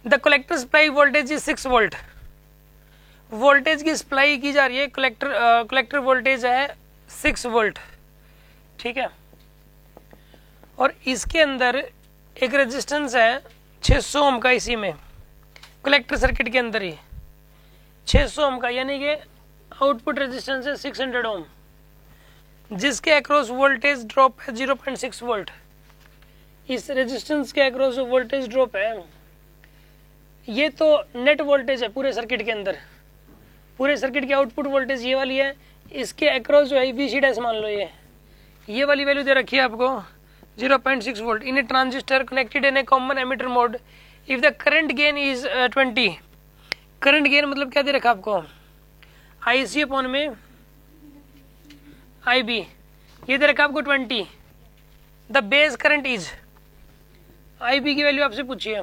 The collector supply voltage is 6 volt. Voltage की supply की जा रही है, कलेक्टर वोल्टेज है 6 वोल्ट, ठीक है। और इसके अंदर एक रेजिस्टेंस है 600 ओम का, इसी में कलेक्टर सर्किट के अंदर ही 600 ओम का, यानी कि आउटपुट रेजिस्टेंस है 600 ओम, जिसके अक्रॉस वोल्टेज ड्रॉप है 0.6 वोल्ट। इस रेजिस्टेंस के अक्रॉस जो वोल्टेज ड्रॉप है, ये तो नेट वोल्टेज है पूरे सर्किट के अंदर। पूरे सर्किट की आउटपुट वोल्टेज ये वाली है, इसके अक्रॉस जो है वीसी डैश मान लो, ये वाली वैल्यू दे रखी है आपको 0.6 volt in A transistor connected in A common emitter mode if the current gain is 20। Current gain मतलब क्या दे रखा आपको, IC अपॉन में IB, ये दे रखा आपको 20। The base current is, IB की वैल्यू आपसे पूछी है,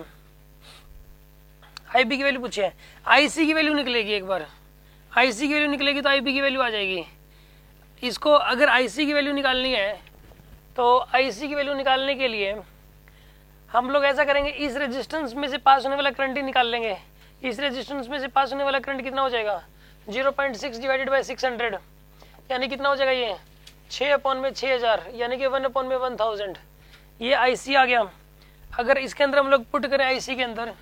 IB की वैल्यू पूछी है, IC की वैल्यू निकलेगी, एक बार IC की वैल्यू निकलेगी तो IB की वैल्यू आ जाएगी। इसको अगर IC की वैल्यू निकालनी है तो IC की वैल्यू निकालने के लिए हम लोग ऐसा करेंगे, इस रेजिस्टेंस में से पास होने वाला करंट ही निकाल लेंगे। इस रेजिस्टेंस में से पास होने वाला करंट कितना हो जाएगा, 0.6 डिवाइडेड बाई 600, यानी कितना हो जाएगा, ये 6 अपॉन में 6000, यानी कि 1 अपॉन में 1000। ये IC आ गया। अगर इसके अंदर हम लोग पुट करें IC के अंदर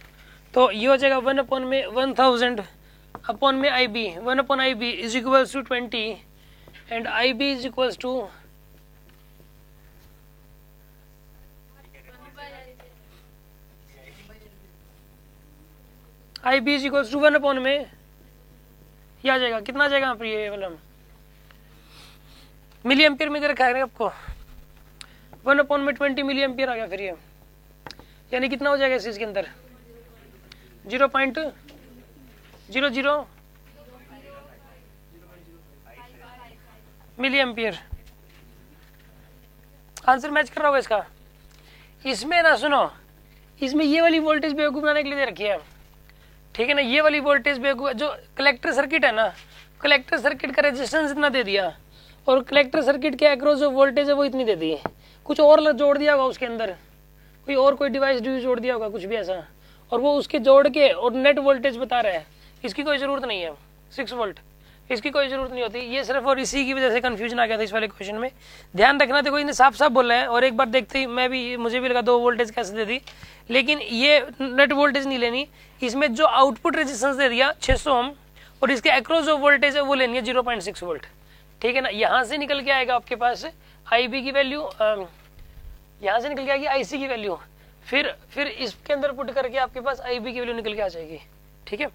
तो ये हो जाएगा 1 अपॉन में 1000 अपॉन में IB, 1 upon IB is equals to 20 and IB is equals to IB is equals to 1 upon में ये आ जाएगा, कितना आ जाएगा यहाँ पर, ये मतलब मिली एम्पियर में रखा है आपको, 1 अपॉन में 20 मिली एम्पियर आ गया फिर ये, यानी कितना हो जाएगा इस चीज के अंदर 0.00 मिली एम्पियर। आंसर मैच कर रहा होगा इसका। इसमें ना सुनो, इसमें ये वाली वोल्टेज बेवकूफ बनाने के लिए दे रखी है, ठीक है ना। ये वाली वोल्टेज बेवकूफ, जो कलेक्टर सर्किट है ना, कलेक्टर सर्किट का रेजिस्टेंस इतना दे दिया और कलेक्टर सर्किट के अक्रॉस जो वोल्टेज है वो इतनी दे दी, कुछ और जोड़ दिया होगा उसके अंदर, कोई डिवाइस जोड़ दिया होगा, कुछ भी ऐसा, और वो उसके जोड़ के और नेट वोल्टेज बता रहा है। इसकी कोई जरूरत नहीं है 6 वोल्ट, इसकी कोई जरूरत नहीं होती। ये सिर्फ और इसी की वजह से कंफ्यूजन आ गया था इस वाले क्वेश्चन में। ध्यान रखना, देखो इन्हें साफ साफ बोला है, और एक बार देखते ही मुझे भी लगा 2 वोल्टेज कैसे दे दी, लेकिन ये नेट वोल्टेज नहीं लेनी, इसमें जो आउटपुट रेजिस्टेंस दे दिया 600 ओम और इसके अक्रॉस जो वोल्टेज है वो लेनी है 0.6 वोल्ट, ठीक है ना। यहाँ से निकल के आएगा आपके पास IB की वैल्यू, यहाँ से निकल के आएगी IC की वैल्यू, फिर इसके अंदर पुट करके आपके पास IB की वैल्यू निकल के आ जाएगी, ठीक है।